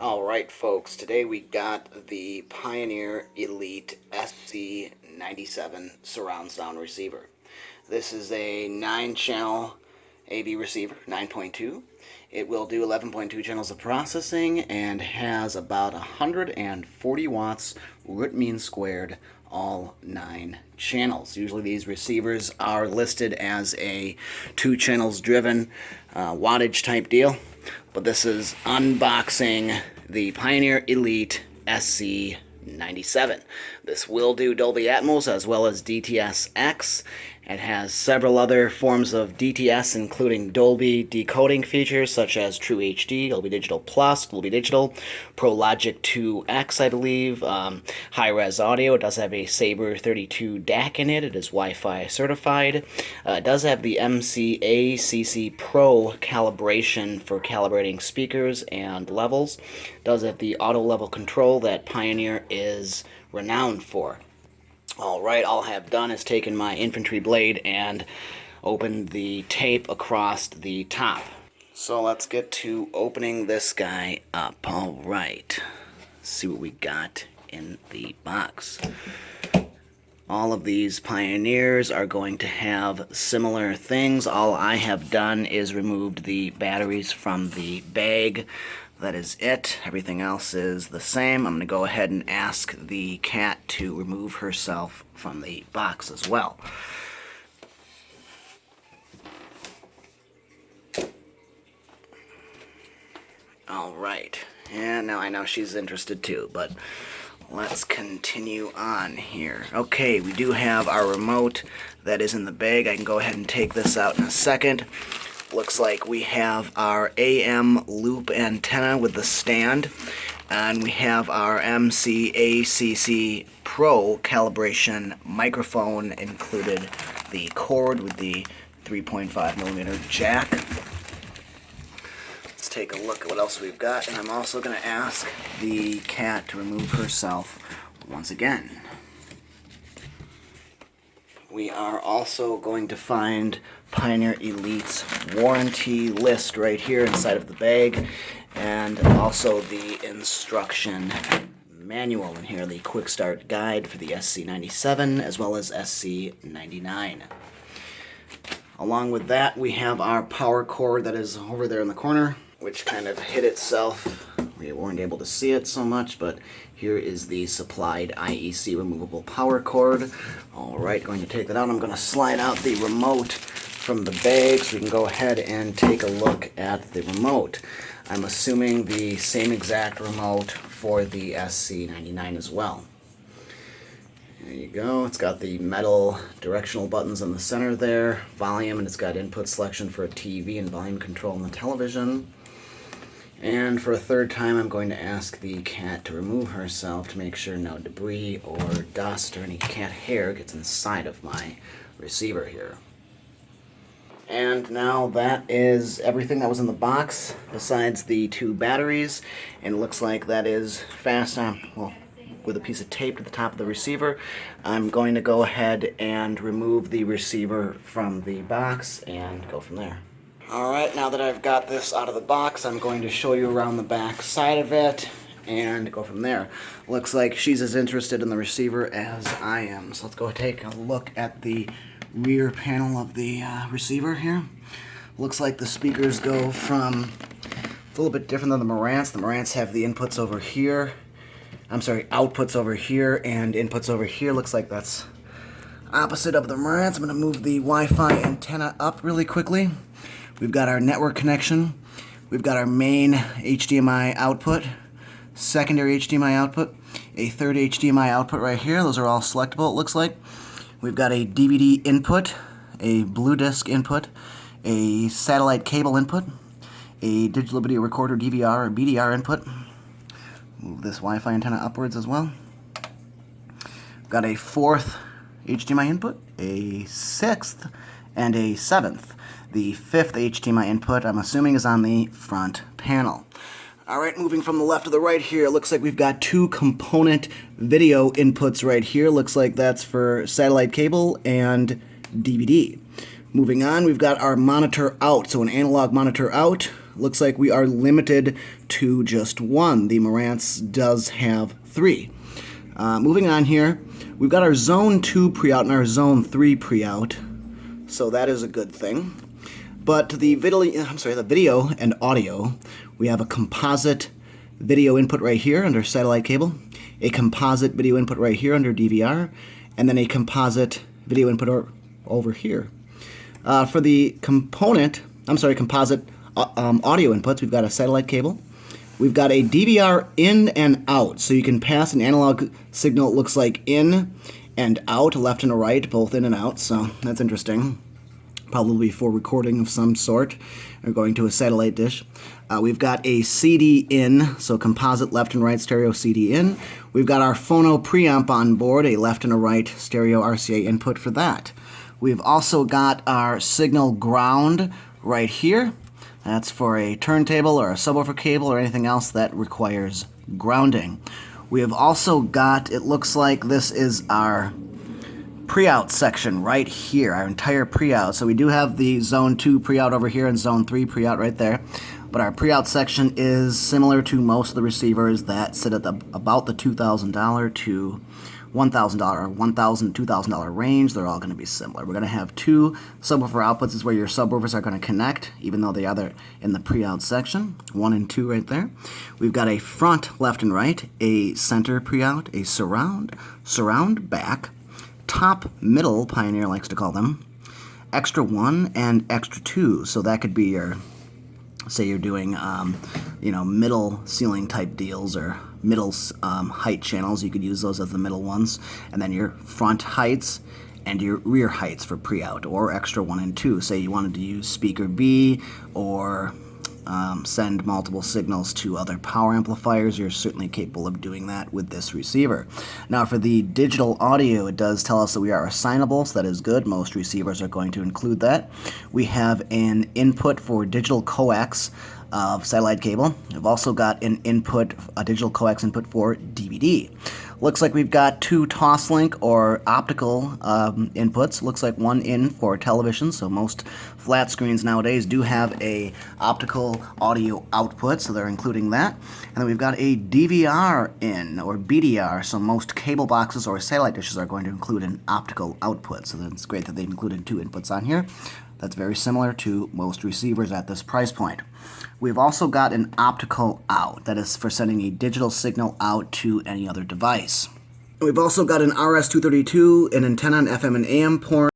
Alright folks, today we got the Pioneer Elite SC97 surround sound receiver. This is a 9-channel AV receiver, 9.2. It will do 11.2 channels of processing and has about 140 watts root mean squared, all 9 channels. Usually these receivers are listed as a 2 channels driven wattage type deal. But this is unboxing the Pioneer Elite SC97. This will do Dolby Atmos as well as DTS X. It has several other forms of DTS, including Dolby decoding features such as True HD, Dolby Digital Plus, Dolby Digital, Pro Logic 2X, I believe, high-res audio. It does have a Sabre 32 DAC in it. It is Wi-Fi certified. It does have the MCA-CC Pro calibration for calibrating speakers and levels. It does have the auto level control that Pioneer is renowned for. Alright, all I have done is taken my infantry blade and opened the tape across the top. So let's get to opening this guy up. Alright, see what we got in the box. All of these Pioneers are going to have similar things. All I have done is removed the batteries from the bag. That is it. Everything else is the same. I'm going to go ahead and ask the cat to remove herself from the box as well. Alright, and now I know she's interested too, but let's continue on here. Okay, we do have our remote that is in the bag. I can go ahead and take this out in a second. Looks like we have our AM loop antenna with the stand, and we have our MCA-CC Pro calibration microphone included, the cord with the 3.5mm jack. Let's take a look at what else we've got, and I'm also going to ask the cat to remove herself once again. We are also going to find Pioneer Elite's warranty list right here inside of the bag, and also the instruction manual in here, the quick start guide for the SC97 as well as SC99. Along with that, we have our power cord that is over there in the corner, which kind of hid itself. We weren't able to see it so much, but here is the supplied IEC removable power cord. Alright, going to take that out. I'm going to slide out the remote from the bag so we can go ahead and take a look at the remote. I'm assuming the same exact remote for the SC99 as well. There you go. It's got the metal directional buttons in the center there, volume, and it's got input selection for a TV and volume control on the television. And for a third time, I'm going to ask the cat to remove herself to make sure no debris or dust or any cat hair gets inside of my receiver here. And now that is everything that was in the box besides the 2 batteries, and it looks like that is fastened with a piece of tape to the top of the receiver. I'm going to go ahead and remove the receiver from the box and go from there. Alright, now that I've got this out of the box, I'm going to show you around the back side of it and go from there. Looks like she's as interested in the receiver as I am. So let's go take a look at the rear panel of the receiver here. Looks like the speakers go from, it's a little bit different than the Marantz. The Marantz have the inputs over here. I'm sorry, outputs over here and inputs over here. Looks like that's opposite of the Marantz. I'm going to move the Wi-Fi antenna up really quickly. We've got our network connection. We've got our main HDMI output, secondary HDMI output, a third HDMI output right here. Those are all selectable, it looks like. We've got a DVD input, a blue disc input, a satellite cable input, a digital video recorder DVR or BDR input. Move this Wi-Fi antenna upwards as well. We've got a 4th HDMI input, a 6th, and a 7th. The 5th HDMI input, I'm assuming, is on the front panel. Alright, moving from the left to the right here, it looks like we've got 2 component video inputs right here. Looks like that's for satellite cable and DVD. Moving on, we've got our monitor out, so an analog monitor out. Looks like we are limited to just one. The Marantz does have 3. Moving on here, we've got our Zone 2 pre-out and our Zone 3 pre-out, so that is a good thing. But the video and audio, we have a composite video input right here under satellite cable, a composite video input right here under DVR, and then a composite video input over here. For the composite audio inputs, we've got a satellite cable. We've got a DVR in and out, so you can pass an analog signal, it looks like in and out, left and right, both in and out, so that's interesting. Probably for recording of some sort, or going to a satellite dish. We've got a CD in, so composite left and right stereo CD in. We've got our phono preamp on board, a left and a right stereo RCA input for that. We've also got our signal ground right here. That's for a turntable or a subwoofer cable or anything else that requires grounding. We have also got, it looks like this is our pre-out section right here, our entire pre-out. So we do have the Zone 2 pre-out over here and Zone 3 pre-out right there. But our pre-out section is similar to most of the receivers that sit at about the $2,000 to $1,000 or $1,000 to $2,000 range. They're all going to be similar. We're going to have 2 subwoofer outputs. This is where your subwoofers are going to connect, even though they are in the pre-out section. 1 and 2 right there. We've got a front left and right, a center pre-out, a surround back, top middle, Pioneer likes to call them, extra 1 and extra 2. So that could be your, say you're doing, middle ceiling type deals or middle height channels. You could use those as the middle ones. And then your front heights and your rear heights for pre-out, or extra 1 and 2. Say you wanted to use speaker B or send multiple signals to other power amplifiers, you're certainly capable of doing that with this receiver. Now for the digital audio, it does tell us that we are assignable, so that is good. Most receivers are going to include that. We have an input for digital coax of satellite cable. We've also got an input, a digital coax input for DVD. Looks like we've got 2 Toslink or optical inputs. Looks like 1 in for television, so most flat screens nowadays do have a optical audio output, so they're including that. And then we've got a DVR in, or BDR, so most cable boxes or satellite dishes are going to include an optical output, so that's great that they've included 2 inputs on here. That's very similar to most receivers at this price point. We've also got an optical out. That is for sending a digital signal out to any other device. We've also got an RS-232, an antenna, an FM and AM port.